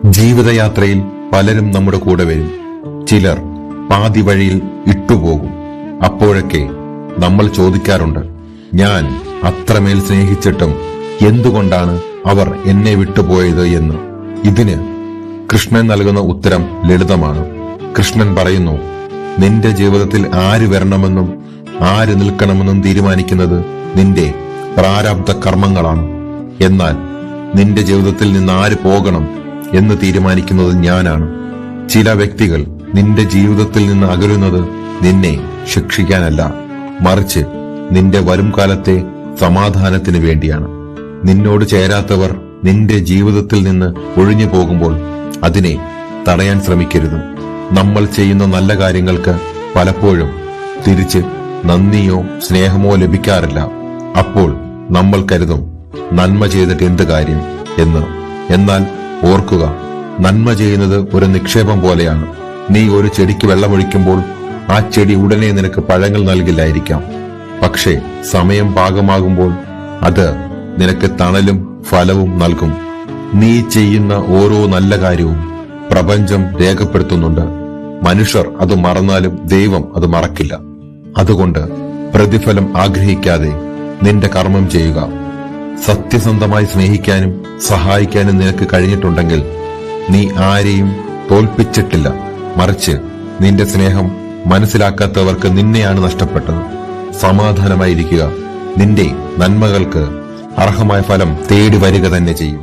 ജീവിതയാത്രയിൽ പലരും നമ്മുടെ കൂടെ വരും. ചിലർ പാതി വഴിയിൽ ഇട്ടുപോകും. അപ്പോഴൊക്കെ നമ്മൾ ചോദിക്കാറുണ്ട്, ഞാൻ അത്രമേൽ സ്നേഹിച്ചിട്ടും എന്തുകൊണ്ടാണ് അവർ എന്നെ വിട്ടുപോയത് എന്ന്. ഇതിന് കൃഷ്ണൻ നൽകുന്ന ഉത്തരം ലളിതമാണ്. കൃഷ്ണൻ പറയുന്നു, നിന്റെ ജീവിതത്തിൽ ആര് വരണമെന്നും ആര് നിൽക്കണമെന്നും തീരുമാനിക്കുന്നത് നിന്റെ പ്രാരബ്ധ കർമ്മങ്ങളാണ്. എന്നാൽ നിന്റെ ജീവിതത്തിൽ നിന്ന് ആര് പോകണം എന്ന് തീരുമാനിക്കുന്നത് ഞാനാണ്. ചില വ്യക്തികൾ നിന്റെ ജീവിതത്തിൽ നിന്ന് അകലുന്നത് നിന്നെ ശിക്ഷിക്കാനല്ല, മറിച്ച് നിന്റെ വരും കാലത്തെ സമാധാനത്തിന് വേണ്ടിയാണ്. നിന്നോട് ചേരാത്തവർ നിന്റെ ജീവിതത്തിൽ നിന്ന് ഒഴിഞ്ഞു പോകുമ്പോൾ അതിനെ തടയാൻ ശ്രമിക്കരുത്. നമ്മൾ ചെയ്യുന്ന നല്ല കാര്യങ്ങൾക്ക് പലപ്പോഴും തിരിച്ച് നന്ദിയോ സ്നേഹമോ ലഭിക്കാറില്ല. അപ്പോൾ നമ്മൾ കരുതും, നന്മ ചെയ്തിട്ട് എന്ത് കാര്യം എന്ന്. എന്നാൽ ഓർക്കുക, നന്മ ചെയ്യുന്നത് ഒരു നിക്ഷേപം പോലെയാണ്. നീ ഒരു ചെടിക്ക് വെള്ളമൊഴിക്കുമ്പോൾ ആ ചെടി ഉടനെ നിനക്ക് പഴങ്ങൾ നൽകില്ലായിരിക്കാം. പക്ഷേ സമയം പാകമാകുമ്പോൾ അത് നിനക്ക് തണലും ഫലവും നൽകും. നീ ചെയ്യുന്ന ഓരോ നല്ല കാര്യവും പ്രപഞ്ചം രേഖപ്പെടുത്തുന്നുണ്ട്. മനുഷ്യർ അത് മറന്നാലും ദൈവം അത് മറക്കില്ല. അതുകൊണ്ട് പ്രതിഫലം ആഗ്രഹിക്കാതെ നിന്റെ കർമ്മം ചെയ്യുക. സത്യസന്ധമായി സ്നേഹിക്കാനും സഹായിക്കാനും നിനക്ക് കഴിഞ്ഞിട്ടുണ്ടെങ്കിൽ നീ ആരെയും തോൽപ്പിച്ചിട്ടില്ല. മറിച്ച് നിന്റെ സ്നേഹം മനസ്സിലാക്കാത്തവർക്ക് നിന്നെയാണ് നഷ്ടപ്പെട്ടത്. സമാധാനമായിരിക്കുക. നിന്റെ നന്മകൾക്ക് അർഹമായ ഫലം തേടി വരിക തന്നെ ചെയ്യും.